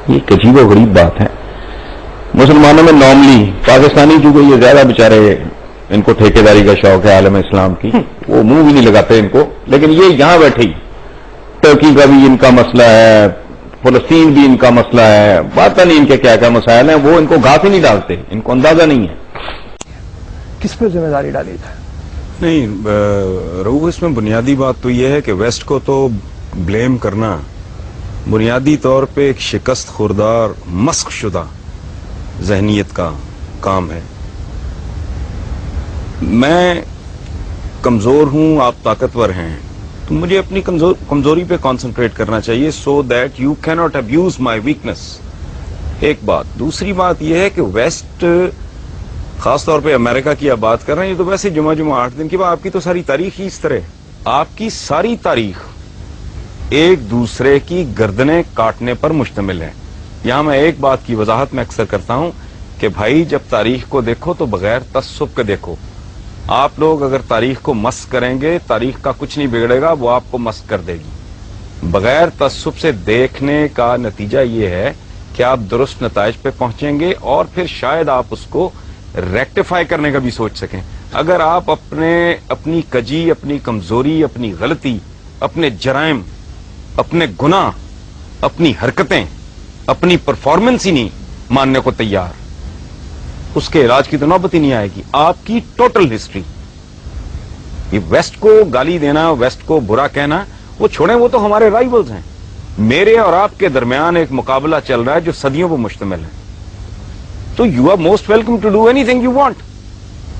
یہ ایک عجیب و غریب بات ہے. مسلمانوں میں نارملی پاکستانی چونکہ یہ زیادہ بیچارے ان کو ٹھیکیداری کا شوق ہے عالم اسلام کی، وہ منہ بھی نہیں لگاتے ان کو، لیکن یہ یہاں بیٹھے ہی ترکی کا بھی ان کا مسئلہ ہے، فلسطین بھی ان کا مسئلہ ہے، پتہ نہیں ان کے کیا کیا مسائل ہیں، وہ ان کو گھاس ہی نہیں ڈالتے، ان کو اندازہ نہیں ہے. کس پہ ذمہ داری ڈالی تھا؟ نہیں رؤوف، اس میں بنیادی بات تو یہ ہے کہ ویسٹ کو تو بلیم کرنا بنیادی طور پہ ایک شکست خوردار مسخ شدہ ذہنیت کا کام ہے. میں کمزور ہوں، آپ طاقتور ہیں، تو مجھے اپنی کمزوری پہ کانسنٹریٹ کرنا چاہیے سو دیٹ یو کی ناٹ ابیوز مائی ویکنس. ایک بات. دوسری بات یہ ہے کہ ویسٹ، خاص طور پہ امریکہ کی آپ بات کر رہے ہیں، یہ تو ویسے جمعہ 8 دن کی بات. آپ کی تو ساری تاریخ ہی اس طرح ہے. آپ کی ساری تاریخ ایک دوسرے کی گردنیں کاٹنے پر مشتمل ہے. یہاں میں ایک بات کی وضاحت میں اکثر کرتا ہوں کہ بھائی جب تاریخ کو دیکھو تو بغیر تعصب کے دیکھو. آپ لوگ اگر تاریخ کو مست کریں گے، تاریخ کا کچھ نہیں بگڑے گا، وہ آپ کو مست کر دے گی. بغیر تعصب سے دیکھنے کا نتیجہ یہ ہے کہ آپ درست نتائج پہ پہنچیں گے اور پھر شاید آپ اس کو ریکٹیفائی کرنے کا بھی سوچ سکیں. اگر آپ اپنی کجی، اپنی کمزوری، اپنی غلطی، اپنے جرائم، اپنے گناہ، اپنی حرکتیں، اپنی پرفارمنس ہی نہیں ماننے کو تیار، اس کے علاج کی تو نوبت ہی نہیں آئے گی. آپ کی ٹوٹل ہسٹری، یہ ویسٹ کو گالی دینا، ویسٹ کو برا کہنا، وہ چھوڑیں، وہ تو ہمارے رائیولز ہیں. میرے اور آپ کے درمیان ایک مقابلہ چل رہا ہے جو صدیوں پر مشتمل ہے. تو you are most welcome to do anything you want.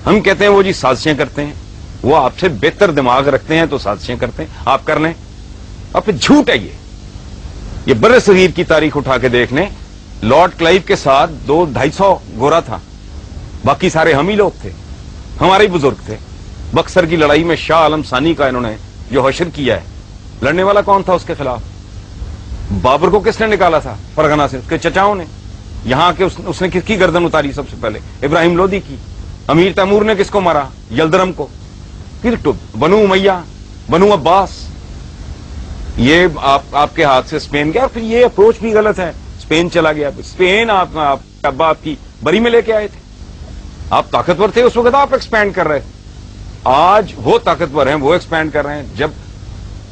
ہم کہتے ہیں وہ جی سازشیں کرتے ہیں، وہ آپ سے بہتر دماغ رکھتے ہیں تو سازشیں کرتے ہیں، آپ کر لیں. اور پھر جھوٹ ہے یہ بر صغیر کی تاریخ اٹھا کے دیکھ لیں. لارڈ کلائیو کے ساتھ 200-250 گورا تھا، باقی سارے ہم ہی لوگ تھے، ہمارے ہی بزرگ تھے. بکسر کی لڑائی میں شاہ عالم ثانی کا انہوں نے جو حشر کیا ہے، لڑنے والا کون تھا اس کے خلاف؟ بابر کو کس نے نکالا تھا فرغانہ سے؟ اس کے چچاؤں نے. یہاں کے اس نے کس کی گردن اتاری سب سے پہلے؟ ابراہیم لودھی کی. امیر تیمور نے کس کو مارا؟ یلدرم کو. پھر بنو امیہ، بنو عباس. یہ آپ کے ہاتھ سے اسپین گیا، پھر یہ اپروچ بھی غلط ہے. اسپین چلا گیا، اسپین آپ ابا آپ کی بری میں لے کے آئے تھے. آپ طاقتور تھے اس وقت، آپ ایکسپینڈ کر رہے تھے. آج وہ طاقتور ہیں، وہ ایکسپینڈ کر رہے ہیں. جب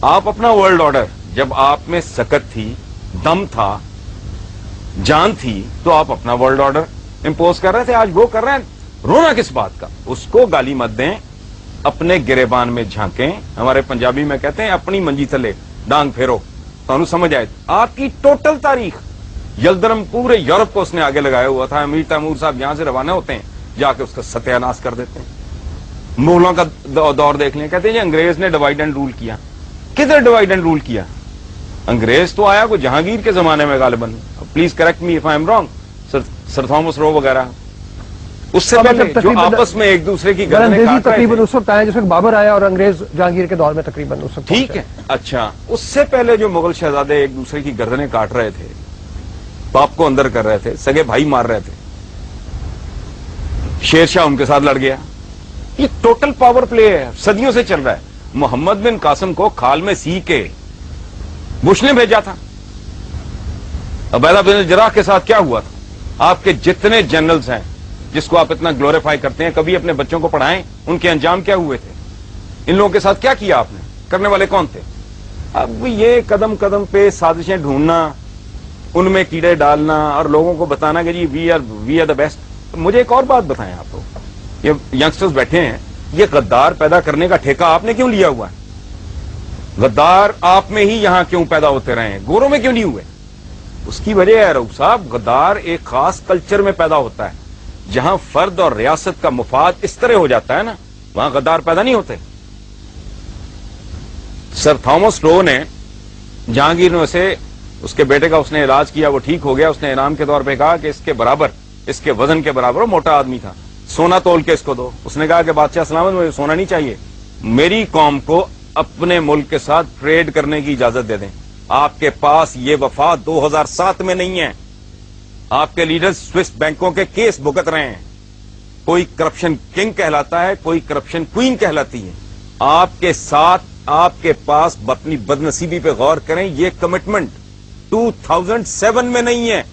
آپ اپنا ورلڈ آرڈر، جب آپ میں سکت تھی، دم تھا، جان تھی، تو آپ اپنا ورلڈ آرڈر امپوز کر رہے تھے. آج وہ کر رہے ہیں. رونا کس بات کا؟ اس کو گالی مت دیں، اپنے گریبان میں جھانکیں. ہمارے پنجابی میں کہتے ہیں اپنی منجی تھلے ڈانگ پھیرو، تو انہوں سمجھ آئے. آپ کی ٹوٹل تاریخ، یلدرم پورے یورپ کو اس نے آگے لگایا ہوا تھا. امیر تیمور صاحب یہاں سے روانہ ہوتے ہیں، جا کے اس کا ستیہ ناش کر دیتے ہیں. مغلوں کا دور دیکھ لیں، کہتے ہیں جی انگریز نے ڈیوائڈ اینڈ رول کیا. کدھر ڈیوائڈ اینڈ رول کیا؟ انگریز تو آیا کوئی جہانگیر کے زمانے میں غالباً. Please correct me if I'm wrong. Sir Thomas Roe وغیرہ. اس سے پہلے جو آپس میں ایک دوسرے کی گردنیں کاٹ رہے تھے، تقریباً اس وقت آیا جس وقت بابر آیا، اور انگریز جہانگیر کے دور میں تقریباً اس وقت. ٹھیک ہے، اچھا. اس سے پہلے جو مغل شہزادے ایک دوسرے کی گردنیں کاٹ رہے تھے، باپ کو اندر کر رہے تھے، سگے بھائی مار رہے تھے، شیر شاہ ان کے ساتھ لڑ گیا. یہ ٹوٹل پاور پلے ہے، صدیوں سے چل رہا ہے. محمد بن قاسم کو کھال میں سی کے بش نے بھیجا تھا. عبیدہ بن جراح کے ساتھ کیا ہوا تھا؟ آپ کے جتنے جنرلز ہیں جس کو آپ اتنا گلوریفائی کرتے ہیں، کبھی اپنے بچوں کو پڑھائیں ان کے انجام کیا ہوئے تھے؟ ان لوگوں کے ساتھ کیا کیا آپ نے؟ کرنے والے کون تھے؟ اب یہ قدم قدم پہ سازشیں ڈھونڈنا، ان میں کیڑے ڈالنا اور لوگوں کو بتانا کہ جی وی آر دا بیسٹ. مجھے ایک اور بات بتائیں آپ کو، یہ ینگسٹرز بیٹھے ہیں، یہ غدار پیدا کرنے کا ٹھیکہ آپ نے کیوں لیا ہوا ہے؟ غدار آپ میں ہی یہاں کیوں پیدا ہوتے رہے ہیں، گوروں میں کیوں نہیں ہوئے؟ اس کی وجہ ہے رؤوف صاحب، غدار ایک خاص کلچر میں پیدا ہوتا ہے. جہاں فرد اور ریاست کا مفاد اس طرح ہو جاتا ہے نا، وہاں غدار پیدا نہیں ہوتے. سر تھامس رو نے جہانگیر نے اسے، اس کے بیٹے کا اس نے علاج کیا، وہ ٹھیک ہو گیا. اس نے انعام کے طور پہ کہا کہ اس کے برابر، اس کے وزن کے برابر، وہ موٹا آدمی تھا، سونا تول کے اس کو دو. اس نے کہا کہ بادشاہ سلامت، مجھے سونا نہیں چاہیے، میری قوم کو اپنے ملک کے ساتھ ٹریڈ کرنے کی اجازت دے دیں. آپ کے پاس یہ وفا 2007 میں نہیں ہے. آپ کے لیڈر سوئس بینکوں کے کیس بھگت رہے ہیں. کوئی کرپشن کنگ کہلاتا ہے، کوئی کرپشن کوئین کہلاتی ہے. آپ کے ساتھ، آپ کے پاس اپنی بدنصیبی پہ غور کریں. یہ کمٹمنٹ 2007 में नहीं है।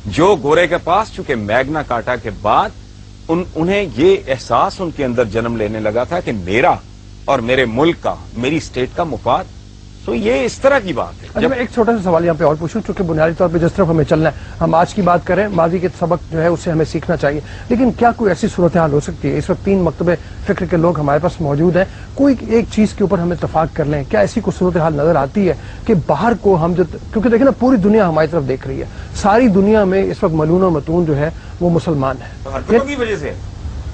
जो गोरे के पास, चूंकि मैग्ना कार्टा के बाद उन्हें ये एहसास उनके अंदर जन्म लेने लगा था कि मेरा और मेरे मुल्क का, मेरी स्टेट का मुफाद, तो ये इस तरह की बात है। अच्छा, मैं एक छोटा सा सवाल यहाँ पे और पूछूं, चूंकि बुनियादी तौर पे जिस तरफ हमें चलना है, हम आज की बात करें, माजी के सबक जो है उससे हमें सीखना चाहिए, लेकिन क्या कोई ऐसी सूरत हाल हो सकती है, इस वक्त 3 मकतबे फिक्र के लोग हमारे पास मौजूद हैं, कोई एक चीज के ऊपर हम इत्तफाक कर लें, क्या ऐसी कोई सूरत हाल नजर आती है कि बाहर को हम जो, क्योंकि देखिए ना पूरी दुनिया हमारी तरफ देख रही है, सारी दुनिया में इस वक्त मलून और मतून जो है वो मुसलमान है, की वजह से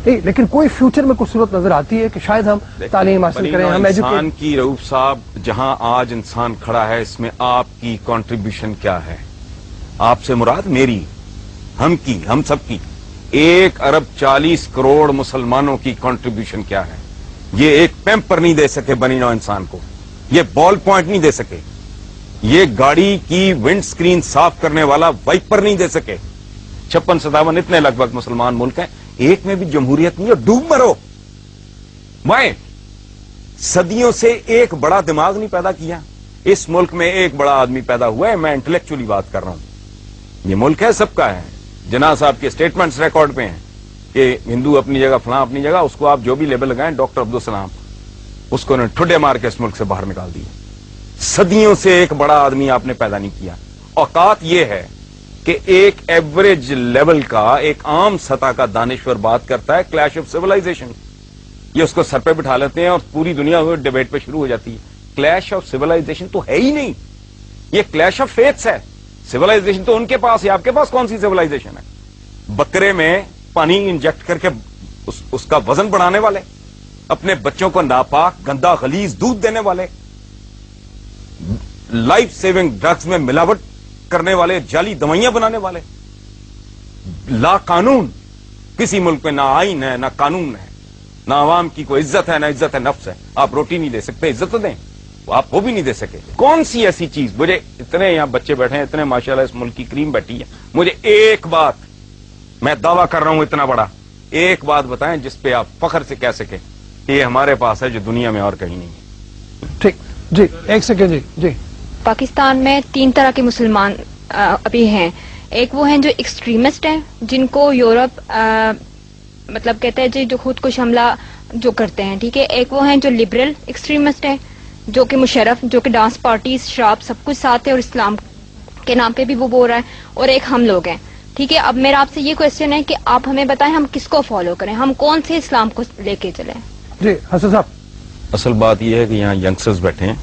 नहीं, लेकिन कोई फ्यूचर में कुछ सूरत नजर आती है कि शायद हम तालीम हासिल करें, हम इंसान की रऊफ साहब, जहां आज इंसान खड़ा है, इसमें आपकी कंट्रीब्यूशन क्या है? आपसे मुराद मेरी, हम सबकी 1 अरब 40 करोड़ मुसलमानों की कंट्रीब्यूशन क्या है? ये एक पैम्पर नहीं दे सके बनी नौ इंसान को, ये बॉल पॉइंट नहीं दे सके, ये गाड़ी की विंड स्क्रीन साफ करने वाला वाइपर नहीं दे सके। 56-57 इतने लगभग मुसलमान मुल्क हैं, एक में भी जमहूरियत नहीं है, डूब मरो। मैं सदियों से एक बड़ा दिमाग नहीं पैदा किया, इस मुल्क में एक बड़ा आदमी पैदा हुआ है, मैं इंटेलेक्चुअली बात कर रहा हूं। ये मुल्क है सबका है, जना साहब के स्टेटमेंट्स रिकॉर्ड पे हैं कि हिंदू अपनी जगह, फलां अपनी जगह, उसको आप जो भी लेबल लगाएं, डॉक्टर अब्दुल सलाम, उसको उन्होंने ठुड्डे मार के इस मुल्क से बाहर निकाल दिया। सदियों से एक बड़ा आदमी आपने पैदा नहीं किया। औकात यह है कि एक एवरेज लेवल का, एक आम सतह का दानिश्वर बात करता है क्लैश ऑफ सिविलाइजेशन, ये उसको सर पे बिठा लेते हैं और पूरी दुनिया में डिबेट पे शुरू हो जाती है। क्लैश ऑफ सिविलाइजेशन तो है ही नहीं, ये क्लैश ऑफ फेथ्स है। सिविलाइजेशन तो उनके पास है, आपके पास कौन सी सिविलाइजेशन है? बकरे में पानी इंजेक्ट करके उसका वजन बढ़ाने वाले, अपने बच्चों को नापाक गंदा गलीज दूध देने वाले, लाइफ सेविंग ड्रग्स में मिलावट करने वाले, जाली दवाइयां बनाने वाले, ला कानून, किसी मुल्क में ना आईन है, ना कानून है, ना आवाम की कोई इज्जत है, ना इज्जत है नफ्स है। आप रोटी नहीं दे सकते, इज्जत तो दें, आप वो भी नहीं दे सके। कौन सी ऐसी चीज, मुझे इतने यहां बच्चे बैठे हैं, इतने माशाल्लाह इस मुल्क की क्रीम बैठी है, मुझे एक बात, मैं दावा कर रहा हूं इतना बड़ा, एक बात बताएं जिस पे आप फख्र से कह सके कि ये हमारे पास है, जो दुनिया में और कहीं नहीं है। ठीक जी, एक सेकेंड जी। पाकिस्तान में 3 तरह के मुसलमान अभी हैं। एक वो हैं जो एक्सट्रीमिस्ट हैं, जिनको यूरोप मतलब कहते हैं जी, जो खुद को हमला जो करते हैं, ठीक है। एक वो हैं जो लिबरल एक्सट्रीमिस्ट हैं, जो कि मुशर्रफ, जो कि डांस पार्टीज, शराब, सब कुछ साथ है और इस्लाम के नाम पे भी वो बोल रहा है। और एक हम लोग हैं, ठीक है। अब मेरा आपसे ये क्वेश्चन है कि आप हमें बताएं हम किसको फॉलो करें, हम कौन से इस्लाम को लेके चलें? जी हसन साहब। असल बात यह है कि यहाँ यंगस्टर्स बैठे हैं।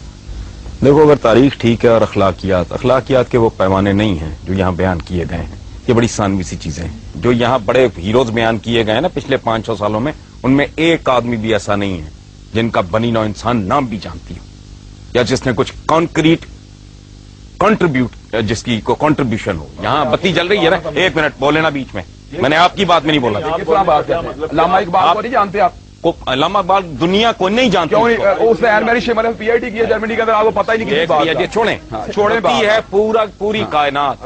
देखो, अगर तारीख ठीक है और अखलाकियात के वो पैमाने नहीं हैं जो यहाँ बयान किए गए हैं, ये बड़ी सानवी सी चीजें हैं। जो यहाँ बड़े हीरोज बयान किए गए हैं ना पिछले 500 सालों में, उनमें एक आदमी भी ऐसा नहीं है जिनका बनी नौ इंसान नाम भी जानती हो, या जिसने कुछ कॉन्क्रीट जिसकी को कंट्रीब्यूशन हो। यहाँ बत्ती जल रही है ना, 1 मिनट बोले ना बीच में, मैंने आपकी बात में नहीं बोला। अल्लामा इकबाल को नहीं जानते आप? अल्लामा इकबाल दुनिया को नहीं जानते। क्यों नहीं? उसने एनमेरी शिमर पीएचडी की है जर्मनी के अंदर, आपको पता ही नहीं किसी बात का। छोड़ती है पूरी कायनात,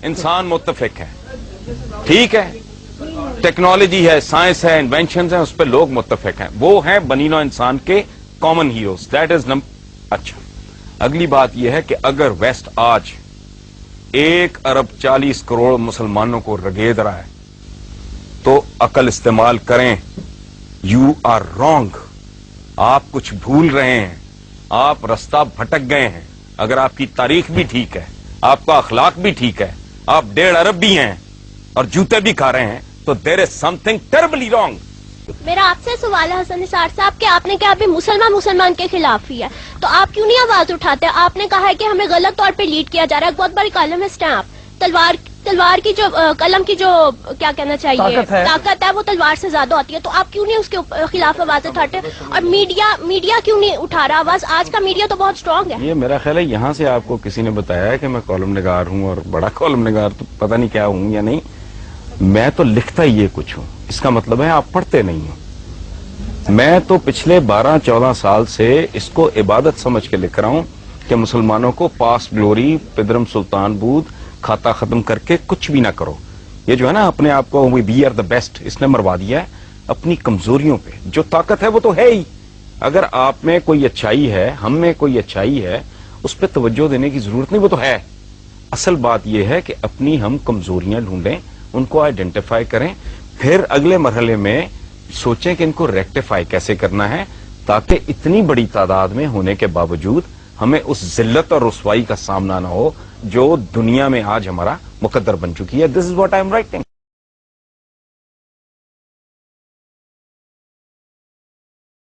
इंसान मुत्तफिक है, ठीक है। टेक्नोलॉजी है, साइंस है, इन्वेंशन है, उस पर लोग मुत्तफिक हैं। वो हैं बनी नौ इंसान के कॉमन हीरोज, दैट इज अच्छा। अगली बात यह है कि अगर वेस्ट आज 1 अरब 40 करोड़ मुसलमानों को रगेद रहा है तो अकल इस्तेमाल करें। यू आर रॉन्ग, आप कुछ भूल रहे हैं, आप रास्ता भटक गए हैं। अगर आपकी तारीख भी ठीक है, आपका अखलाक भी ठीक है, आप 1.5 अरब भी हैं और जूते भी खा रहे हैं, तो there is something terribly wrong. मेरा आपसे सवाल है हसन निसार साहब कि आपने कहा अभी मुसलमान के खिलाफ ही है, तो आप क्यों नहीं आवाज उठाते? आपने कहा है कि हमें गलत तौर पे लीड किया जा रहा है। बहुत बड़ी कलम है स्टैंप, तलवार की जो कलम की जो क्या कहना चाहिए ताकत है वो तलवार से ज्यादा होती है, तो आप क्यों नहीं उसके खिलाफ आवाज उठाते? और मीडिया क्यों नहीं उठा रहा आवाज? आज का मीडिया तो बहुत स्ट्रांग है। ये मेरा ख्याल है यहाँ से आपको किसी ने बताया है कि मैं कॉलम निगार हूँ, और बड़ा कॉलम निगार तो पता नहीं क्या हूँ या नहीं। मैं तो लिखता ही ये कुछ हूँ, इसका मतलब है आप पढ़ते नहीं हो। मैं तो पिछले 12-14 साल से इसको इबादत समझ के लिख रहा हूँ कि मुसलमानों को पास ग्लोरी, पिदरम सुल्तान बूद, खाता खत्म करके कुछ भी ना करो। ये जो है ना अपने आप को वी आर द बेस्ट, इसने मरवा दिया है अपनी कमजोरियों पे। जो ताकत है वो तो है ही। अगर आप में कोई अच्छाई है, हम में कोई अच्छाई है, اس پہ توجہ دینے کی ضرورت نہیں, وہ تو ہے. اصل بات یہ ہے کہ اپنی ہم کمزوریاں ڈھونڈیں, ان کو آئیڈینٹیفائی کریں, پھر اگلے مرحلے میں سوچیں کہ ان کو ریکٹیفائی کیسے کرنا ہے, تاکہ اتنی بڑی تعداد میں ہونے کے باوجود ہمیں اس ذلت اور رسوائی کا سامنا نہ ہو جو دنیا میں آج ہمارا مقدر بن چکی ہے. This is what I'm writing.